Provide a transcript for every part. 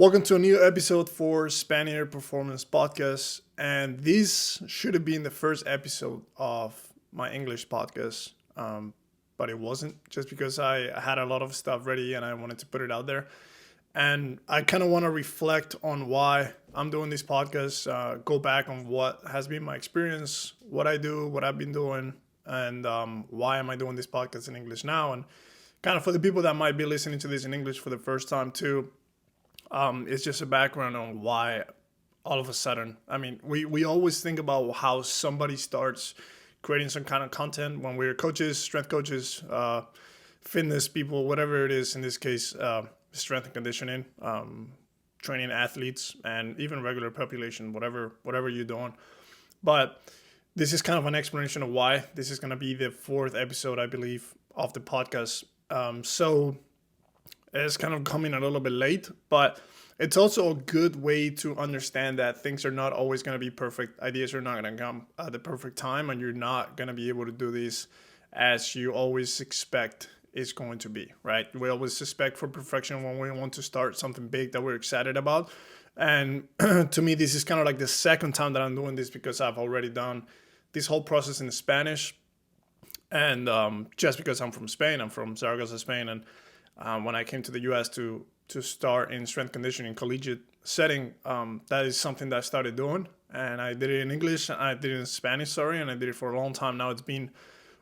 Welcome to a new episode for Spaniard Performance Podcast. And this should have been the first episode of my English podcast, but it wasn't just because I had a lot of stuff ready and I wanted to put it out there. And I kind of want to reflect on why I'm doing this podcast, go back on what has been my experience, what I do, what I've been doing, and why am I doing this podcast in English now. And kind of for the people that might be listening to this in English for the first time too, it's just a background on why all of a sudden, we always think about how somebody starts creating some kind of content when we're coaches, strength coaches, fitness people, whatever it is, in this case, strength and conditioning, training athletes, and even regular population, whatever you're doing. But this is kind of an explanation of why. This is going to be the fourth episode, I believe, of the podcast. So it's kind of coming a little bit late, but it's also a good way to understand that things are not always going to be perfect. Ideas are not going to come at the perfect time, and you're not going to be able to do this as you always expect it's going to be, right? We always expect for perfection when we want to start something big that we're excited about. And to me, this is kind of like the second time that I'm doing this because I've already done this whole process in Spanish. And just because I'm from Spain, I'm from Zaragoza, Spain, and when I came to the U.S. to start in strength conditioning collegiate setting, that is something that I started doing. And I did it in English, and I did it in Spanish, and I did it for a long time. Now it's been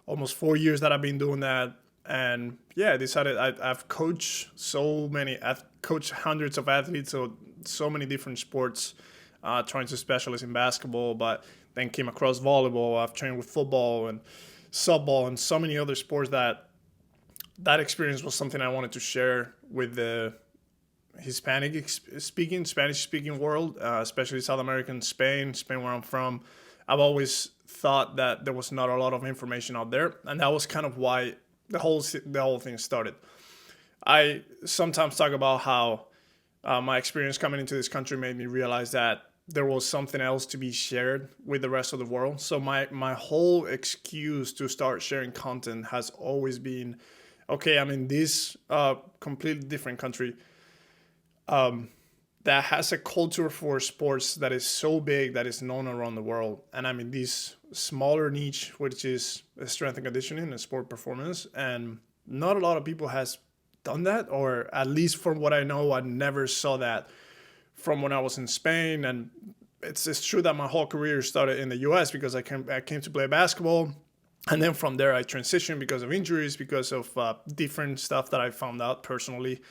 almost 4 years that I've been doing that. And yeah, I decided I've coached I've coached hundreds of athletes, so many different sports, trying to specialize in basketball, but then came across volleyball. I've trained with football and softball and so many other sports that experience was something I wanted to share with the Spanish-speaking world, especially South American, Spain where I'm from. I've always thought that there was not a lot of information out there, and that was kind of why the whole thing started. I sometimes talk about how my experience coming into this country made me realize that there was something else to be shared with the rest of the world. So my whole excuse to start sharing content has always been, okay, I'm in this completely different country that has a culture for sports that is so big that is known around the world. And I'm in this smaller niche, which is strength and conditioning and sport performance. And not a lot of people has done that, or at least from what I know, I never saw that from when I was in Spain. And it's true that my whole career started in the US because I came to play basketball. And then from there, I transitioned because of injuries, because of different stuff that I found out personally.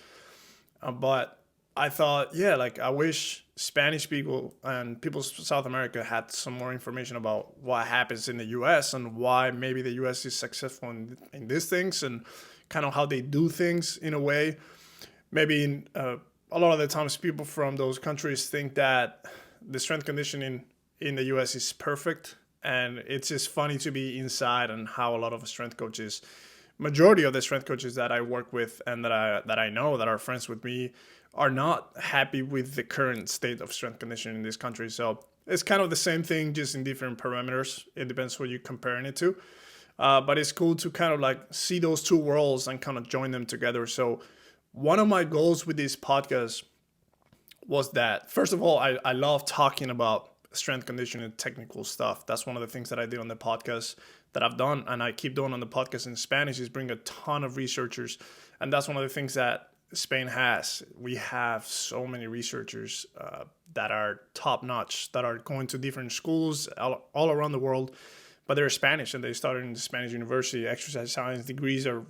But I thought, I wish Spanish people and people in South America had some more information about what happens in the U.S. and why maybe the U.S. is successful in these things and kind of how they do things in a way. Maybe a lot of the times people from those countries think that the strength conditioning in the U.S. is perfect. And it's just funny to be inside and how a lot of strength coaches, majority of the strength coaches that I work with and that I know that are friends with me, are not happy with the current state of strength conditioning in this country. So it's kind of the same thing, just in different parameters. It depends what you're comparing it to. But it's cool to kind of like see those two worlds and kind of join them together. So one of my goals with this podcast was that, first of all, I love talking about strength conditioning and technical stuff. That's one of the things that I did on the podcast that I've done, and I keep doing on the podcast in Spanish, is bring a ton of researchers. And that's one of the things that Spain has. We have so many researchers that are top notch, that are going to different schools all around the world, but they're Spanish and they started in the Spanish university. Exercise science degrees are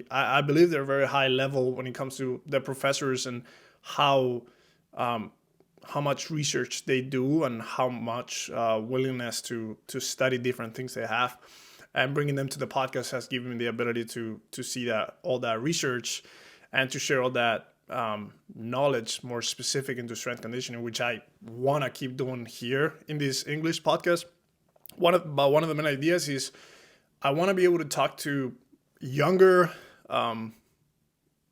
I believe they're very high level when it comes to the professors and how much research they do and how much willingness to study different things they have. And bringing them to the podcast has given me the ability to see that all that research and to share all that knowledge more specific into strength conditioning, which I want to keep doing here in this English podcast. One of the main ideas is I want to be able to talk to younger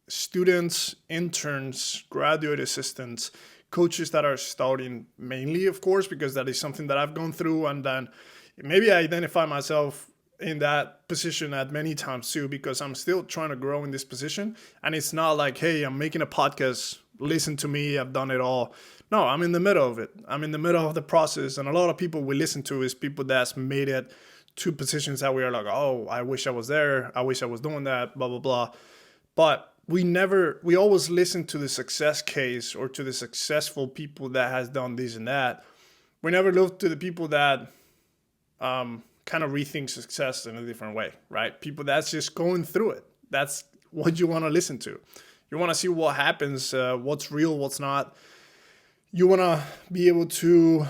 students, interns, graduate assistants, coaches that are starting, mainly, of course, because that is something that I've gone through. And then maybe I identify myself in that position at many times too, because I'm still trying to grow in this position. And it's not like, hey, I'm making a podcast, listen to me, I've done it all. No, I'm in the middle of it. I'm in the middle of the process. And a lot of people we listen to is people that's made it to positions that we are like, oh, I wish I was there. I wish I was doing that, blah, blah, blah. But we always listen to the success case or to the successful people that has done this and that. We never look to the people that kind of rethink success in a different way, right? People that's just going through it. That's what you want to listen to. You want to see what happens, what's real, what's not. You want to be able to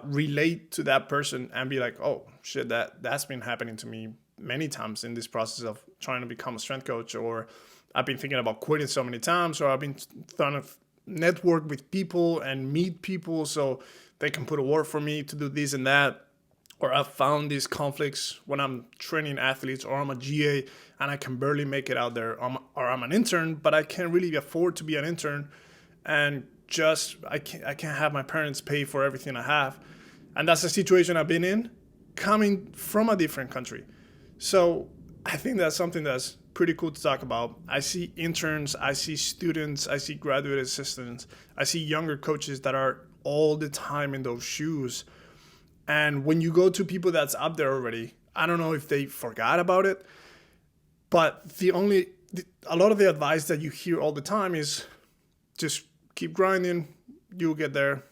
relate to that person and be like, oh, shit, that's been happening to me many times in this process of trying to become a strength coach, or I've been thinking about quitting so many times, or I've been trying to network with people and meet people so they can put a word for me to do this and that. Or I've found these conflicts when I'm training athletes, or I'm a GA and I can barely make it out there, or I'm an intern, but I can't really afford to be an intern, and just I can't have my parents pay for everything I have. And that's the situation I've been in, coming from a different country. So I think that's something that's pretty cool to talk about. I see interns, I see students, I see graduate assistants, I see younger coaches that are all the time in those shoes. And when you go to people that's up there already, I don't know if they forgot about it, but a lot of the advice that you hear all the time is just keep grinding, you'll get there.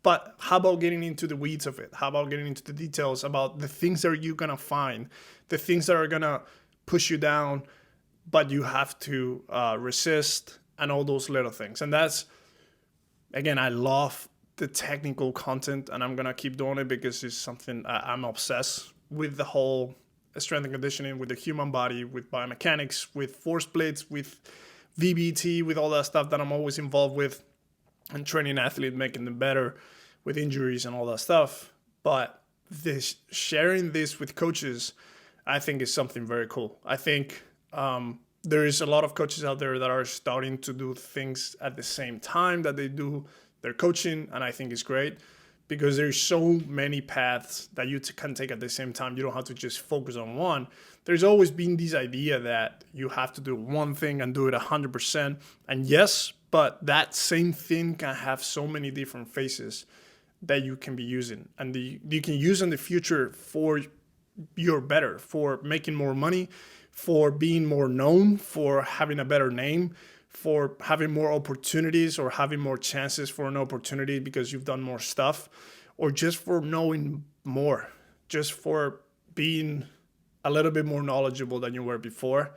But how about getting into the weeds of it? How about getting into the details about the things that you're going to find, the things that are going to push you down, but you have to resist, and all those little things. And that's, again, I love the technical content, and I'm going to keep doing it because it's something I'm obsessed with, the whole strength and conditioning, with the human body, with biomechanics, with force plates, with VBT, with all that stuff that I'm always involved with, and training athletes, making them better with injuries and all that stuff. But sharing this with coaches, I think is something very cool. I think there is a lot of coaches out there that are starting to do things at the same time that they do their coaching, and I think it's great because there's so many paths that you can take at the same time. You don't have to just focus on one. There's always been this idea that you have to do one thing and do it 100%. And yes, but that same thing can have so many different faces that you can be using, and you can use in the future for your better, for making more money, for being more known, for having a better name, for having more opportunities or having more chances for an opportunity because you've done more stuff, or just for knowing more, just for being a little bit more knowledgeable than you were before,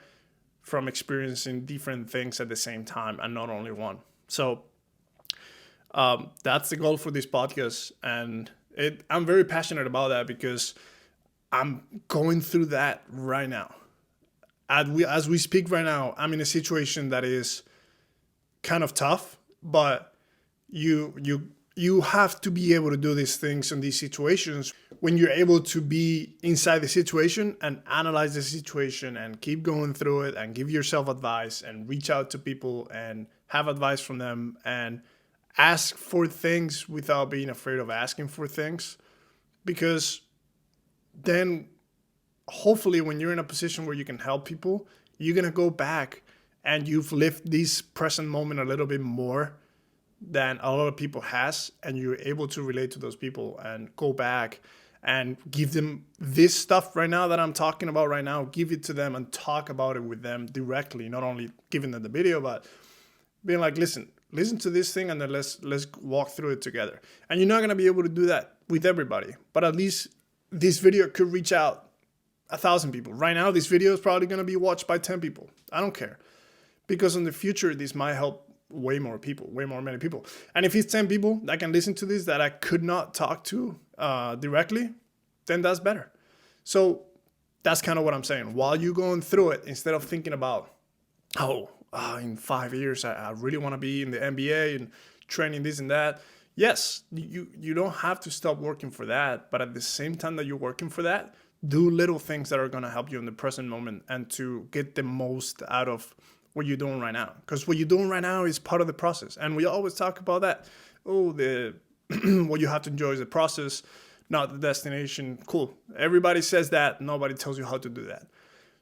from experiencing different things at the same time and not only one. So that's the goal for this podcast. And I'm very passionate about that because I'm going through that right now. As we speak right now, I'm in a situation that is kind of tough, but you have to be able to do these things in these situations when you're able to be inside the situation and analyze the situation and keep going through it and give yourself advice and reach out to people and have advice from them and ask for things without being afraid of asking for things. Because then hopefully when you're in a position where you can help people, you're going to go back and you've lived this present moment a little bit more than a lot of people has, and you're able to relate to those people and go back and give them this stuff right now that I'm talking about right now, give it to them and talk about it with them directly, not only giving them the video, but being like, listen to this thing and then let's walk through it together. And you're not going to be able to do that with everybody, but at least this video could reach out 1,000 people. Right now, this video is probably going to be watched by 10 people. I don't care. Because in the future, this might help way more many people. And if it's 10 people that can listen to this that I could not talk to directly, then that's better. So that's kind of what I'm saying. While you're going through it, instead of thinking about, in 5 years, I really want to be in the NBA and training this and that. Yes, you don't have to stop working for that. But at the same time that you're working for that, do little things that are going to help you in the present moment and to get the most out of what you're doing right now. Because what you're doing right now is part of the process. And we always talk about that. What you have to enjoy is the process, not the destination. Cool. Everybody says that. Nobody tells you how to do that.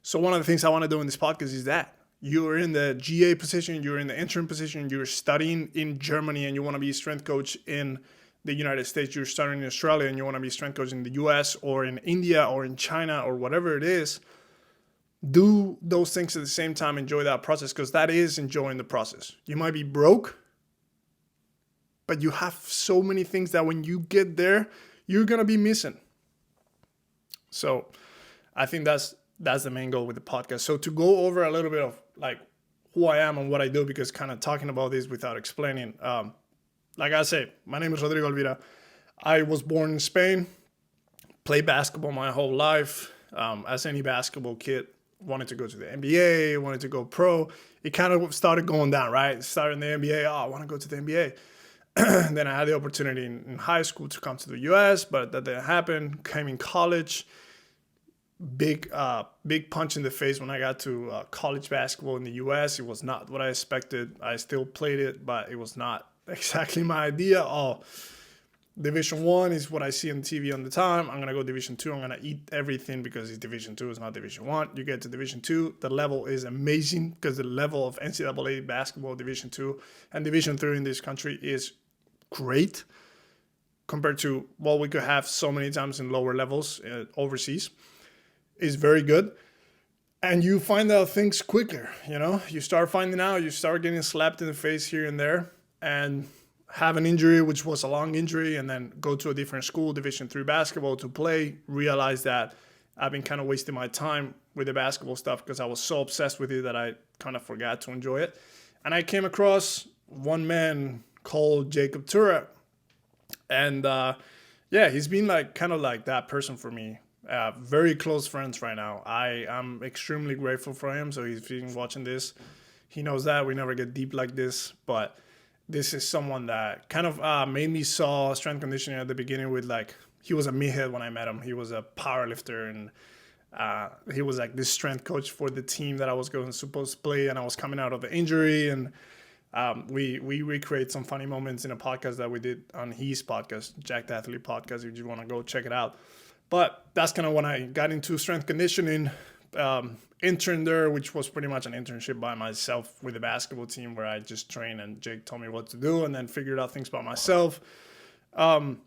So one of the things I want to do in this podcast is that you're in the GA position, you're in the intern position, you're studying in Germany and you want to be a strength coach in the United States, you're studying in Australia and you want to be a strength coach in the US or in India or in China or whatever it is. Do those things at the same time, enjoy that process, because that is enjoying the process. You might be broke, but you have so many things that when you get there, you're going to be missing. So I think that's the main goal with the podcast. So to go over a little bit of like who I am and what I do, because kind of talking about this without explaining, like I say, my name is Rodrigo Elvira. I was born in Spain, played basketball my whole life. As any basketball kid, wanted to go to the NBA, wanted to go pro. It kind of started going down, right? Started in the NBA. Oh, I want to go to the NBA. Then I had the opportunity in high school to come to the US, but that didn't happen. Came in college. Big punch in the face when I got to college basketball in the US. It was not what I expected. I still played it, but it was not exactly my idea. Oh, Division 1 is what I see on TV on the time. I'm going to go Division 2. I'm going to eat everything because it's Division 2. It's not Division 1. You get to Division 2. The level is amazing because the level of NCAA basketball Division 2 and Division 3 in this country is great compared to what we could have so many times in lower levels overseas. Is very good. And you find out things quicker, You start finding out, you start getting slapped in the face here and there and have an injury, which was a long injury, and then go to a different school, Division 3 basketball to play, realize that I've been kind of wasting my time with the basketball stuff because I was so obsessed with it that I kind of forgot to enjoy it. And I came across one man called Jacob Tura. And he's been kind of like that person for me. Very close friends right now. I am extremely grateful for him. So he's been watching this. He knows that we never get deep like this, but this is someone that kind of made me saw strength conditioning at the beginning with he was a meathead when I met him. He was a power lifter and he was like this strength coach for the team that I was supposed to play, and I was coming out of the injury, and we recreate some funny moments in a podcast that we did on his podcast, Jack the Athlete podcast, if you want to go check it out. But that's kind of when I got into strength conditioning, interned there, which was pretty much an internship by myself with the basketball team where I just trained and Jake told me what to do and then figured out things by myself. And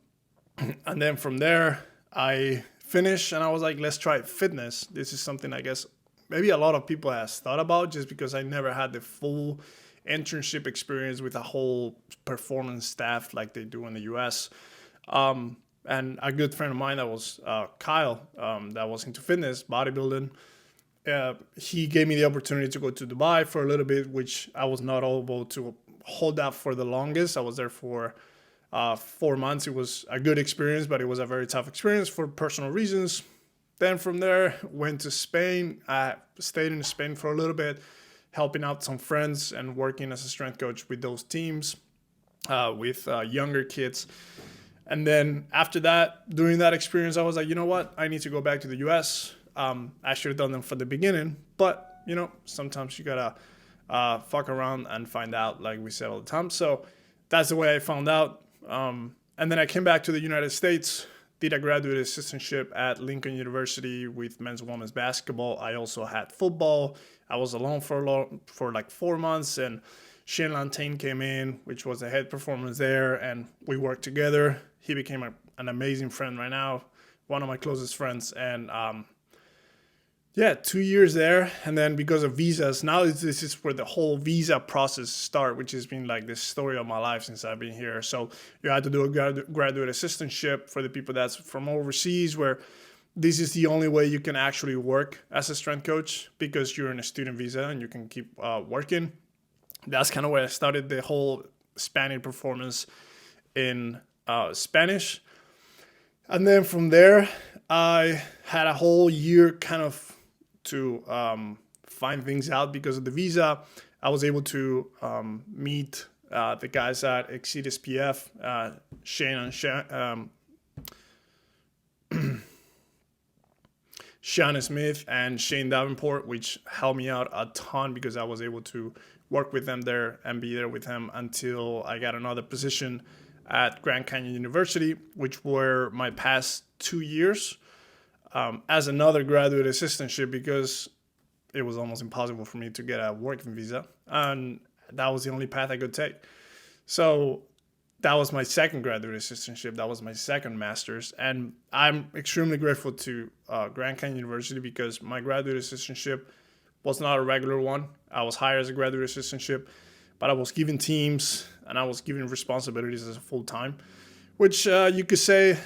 then from there, I finished and I was like, let's try fitness. This is something I guess maybe a lot of people has thought about just because I never had the full internship experience with a whole performance staff like they do in the US. And a good friend of mine that was Kyle, that was into fitness, bodybuilding. He gave me the opportunity to go to Dubai for a little bit, which I was not able to hold that for the longest. I was there for 4 months. It was a good experience, but it was a very tough experience for personal reasons. Then from there, went to Spain. I stayed in Spain for a little bit, helping out some friends and working as a strength coach with those teams, with younger kids. And then after that, during that experience, I was like, you know what? I need to go back to the US. I should have done them from the beginning. But, sometimes you got to fuck around and find out, like we said all the time. So that's the way I found out. And then I came back to the United States, did a graduate assistantship at Lincoln University with men's and women's basketball. I also had football. I was alone for like 4 months. And Shane Lantain came in, which was the head performer there. And we worked together. He became an amazing friend right now, one of my closest friends. And 2 years there. And then because of visas, now this is where the whole visa process starts, which has been like the story of my life since I've been here. So you had to do a graduate assistantship for the people that's from overseas, where this is the only way you can actually work as a strength coach because you're in a student visa and you can keep working. That's kind of where I started the whole Spaniard performance in Spanish. And then from there, I had a whole year kind of to find things out because of the visa. I was able to meet the guys at Exceed SPF, Sean Smith and Shane Davenport, which helped me out a ton because I was able to work with them there and be there with him until I got another position at Grand Canyon University, which were my past 2 years as another graduate assistantship because it was almost impossible for me to get a working visa. And that was the only path I could take. So that was my second graduate assistantship. That was my second master's. And I'm extremely grateful to Grand Canyon University because my graduate assistantship was not a regular one. I was hired as a graduate assistantship, but I was given teams and I was given responsibilities as a full-time, which you could say,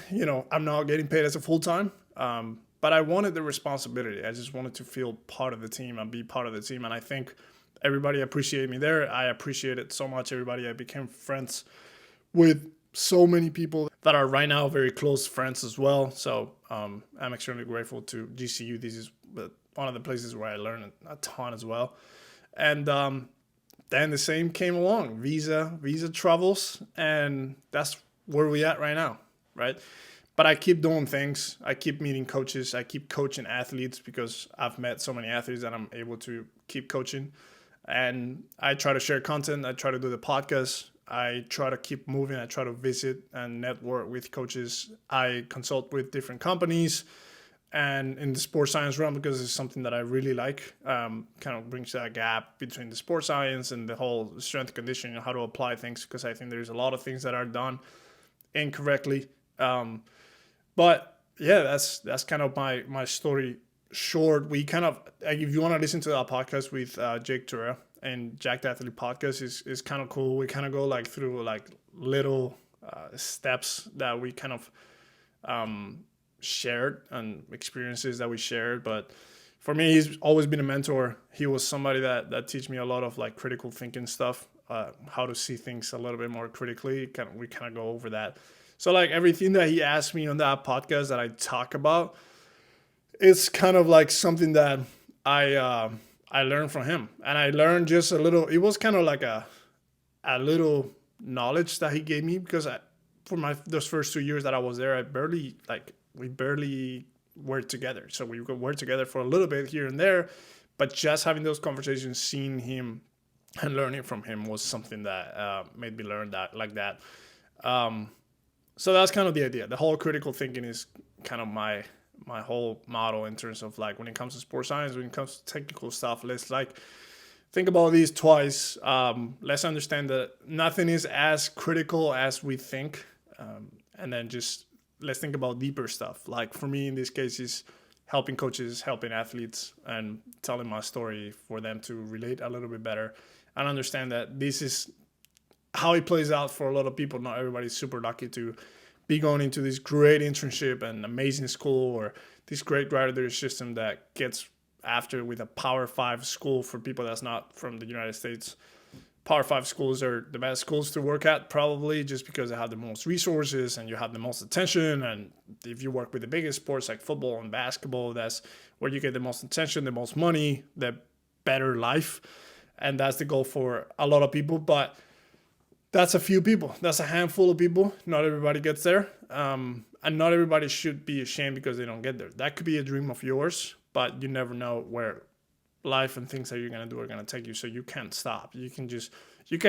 I'm not getting paid as a full-time. But I wanted the responsibility. I just wanted to feel part of the team and be part of the team. And I think everybody appreciated me there. I appreciate it so much. Everybody, I became friends with so many people that are right now very close friends as well. So I'm extremely grateful to GCU. This is one of the places where I learned a ton as well. And then the same came along, visa travels, and that's where we at right now, right? But I keep doing things. I keep meeting coaches. I keep coaching athletes because I've met so many athletes that I'm able to keep coaching. And I try to share content. I try to do the podcast. I try to keep moving. I try to visit and network with coaches. I consult with different companies and in the sports science realm because it's something that I really like. Kind of brings that gap between the sports science and the whole strength conditioning and how to apply things because I think there's a lot of things that are done incorrectly. But yeah, that's kind of my story short. We kind of, if you want to listen to our podcast with Jake Torre and Jack the Athlete podcast is kind of cool. We kind of go through little steps that we kind of shared and experiences that we shared. But for me, he's always been a mentor. He was somebody that teach me a lot of critical thinking stuff, how to see things a little bit more critically. We kind of go over that. So everything that he asked me on that podcast that I talk about, it's kind of something that I learned from him. And I learned just a little, it was kind of a little knowledge that he gave me because for those first 2 years that I was there, we barely worked together. So we could work together for a little bit here and there, but just having those conversations, seeing him and learning from him was something that made me learn that. So that's kind of the idea. The whole critical thinking is kind of my whole model in terms of when it comes to sports science, when it comes to technical stuff, let's think about these twice. Let's understand that nothing is as critical as we think. And then just let's think about deeper stuff. For me in this case is helping coaches, helping athletes and telling my story for them to relate a little bit better and understand that this is how it plays out for a lot of people. Not everybody's super lucky to be going into this great internship and amazing school or this great graduate system that gets after with a Power 5 school for people that's not from the United States. Power 5 schools are the best schools to work at probably just because they have the most resources and you have the most attention. And if you work with the biggest sports like football and basketball, that's where you get the most attention, the most money, the better life. And that's the goal for a lot of people. But that's a few people. That's a handful of people. Not everybody gets there. And not everybody should be ashamed because they don't get there. That could be a dream of yours, but you never know where life and things that you're going to do are going to take you. So you can't stop. You can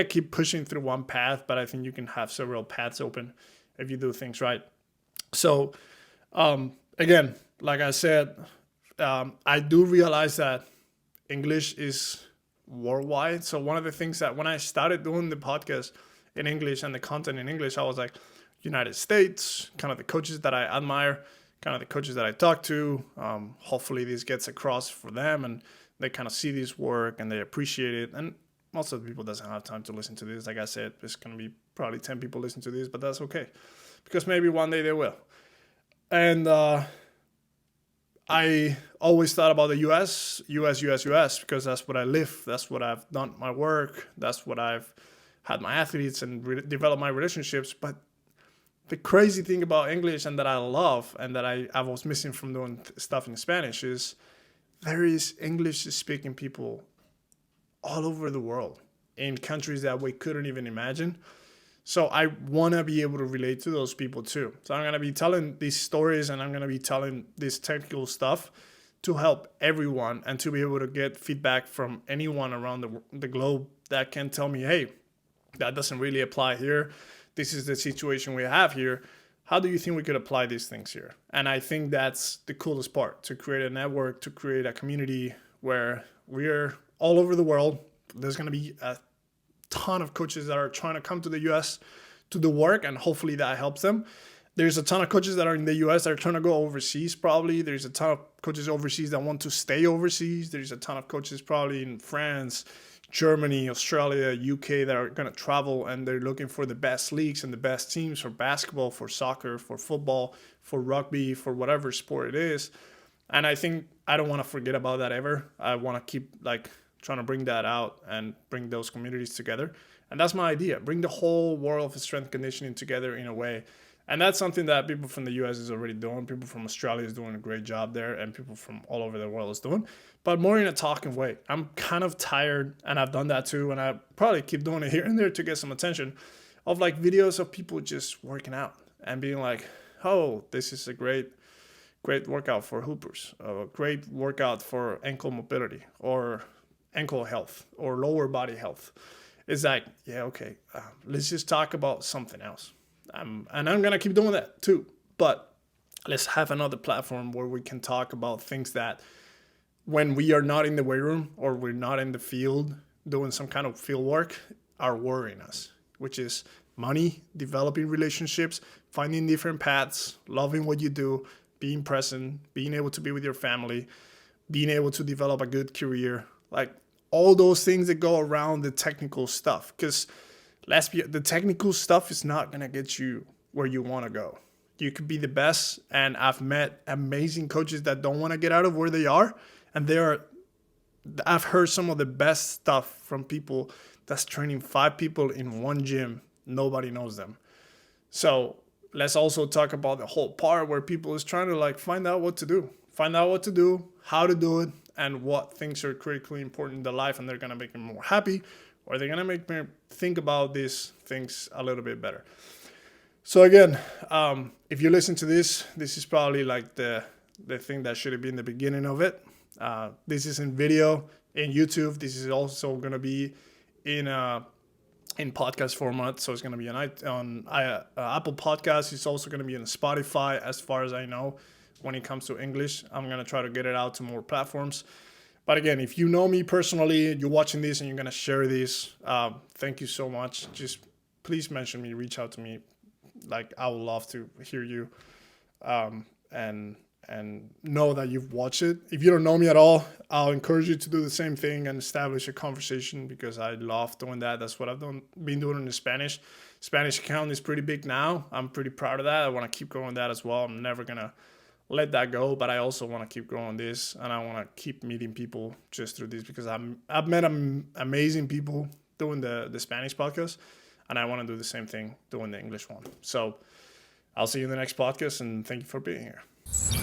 keep pushing through one path, but I think you can have several paths open if you do things right. So again, like I said, I do realize that English is worldwide. So one of the things that when I started doing the podcast in English and the content in English, I was United States, kind of the coaches that I admire, kind of the coaches that I talk to. Hopefully this gets across for them and they kind of see this work and they appreciate it. And most of the people doesn't have time to listen to this. Like I said, there's going to be probably 10 people listen to this, but that's okay because maybe one day they will. And I always thought about the US, because that's what I live. That's what I've done my work. That's what I've had my athletes and developed my relationships. But the crazy thing about English and that I love and that I was missing from doing stuff in Spanish is there is English-speaking people all over the world in countries that we couldn't even imagine. So I want to be able to relate to those people too. So I'm going to be telling these stories and I'm going to be telling this technical stuff to help everyone and to be able to get feedback from anyone around the globe that can tell me, hey, that doesn't really apply here. This is the situation we have here. How do you think we could apply these things here? And I think that's the coolest part, to create a network, to create a community where we're all over the world. There's going to be a ton of coaches that are trying to come to the US to do work, and hopefully that helps them. There's a ton of coaches that are in the US that are trying to go overseas probably. There's a ton of coaches overseas that want to stay overseas. There's a ton of coaches probably in France, Germany, Australia, UK that are going to travel, and they're looking for the best leagues and the best teams for basketball, for soccer, for football, for rugby, for whatever sport it is. And I think I don't want to forget about that ever. I want to keep trying to bring that out and bring those communities together. And that's my idea. Bring the whole world of strength conditioning together in a way. And that's something that people from the US is already doing. People from Australia is doing a great job there, and people from all over the world is doing, but more in a talking way. I'm kind of tired, and I've done that too, and I probably keep doing it here and there to get some attention, of videos of people just working out and being like, oh, this is a great workout for hoopers, a great workout for ankle mobility or ankle health or lower body health. It's like, yeah, okay, let's just talk about something else. And I'm going to keep doing that too. But let's have another platform where we can talk about things that when we are not in the weight room or we're not in the field doing some kind of field work are worrying us, which is money, developing relationships, finding different paths, loving what you do, being present, being able to be with your family, being able to develop a good career, all those things that go around the technical stuff. Because the technical stuff is not going to get you where you want to go. You could be the best, and I've met amazing coaches that don't want to get out of where they are, and I've heard some of the best stuff from people that's training 5 people in one gym. Nobody knows them. So let's also talk about the whole part where people is trying to find out what to do, how to do it, and what things are critically important in their life, and they're going to make them more happy, or they're going to make me think about these things a little bit better. So again, if you listen to this is probably the thing that should have been the beginning of it. This is in video, in YouTube. This is also going to be in podcast format. So it's going to be on Apple Podcasts. It's also going to be on Spotify, as far as I know, when it comes to English. I'm going to try to get it out to more platforms. But again, if you know me personally, you're watching this and you're going to share this, thank you so much. Just please mention me, reach out to me. I would love to hear you and know that you've watched it. If you don't know me at all, I'll encourage you to do the same thing and establish a conversation, because I love doing that. That's what I've been doing in the Spanish. Spanish account is pretty big now. I'm pretty proud of that. I want to keep growing that as well. I'm never going to let that go, but I also want to keep growing this, and I want to keep meeting people just through this, because I've met amazing people doing the Spanish podcast, and I want to do the same thing doing the English one. So I'll see you in the next podcast, and thank you for being here.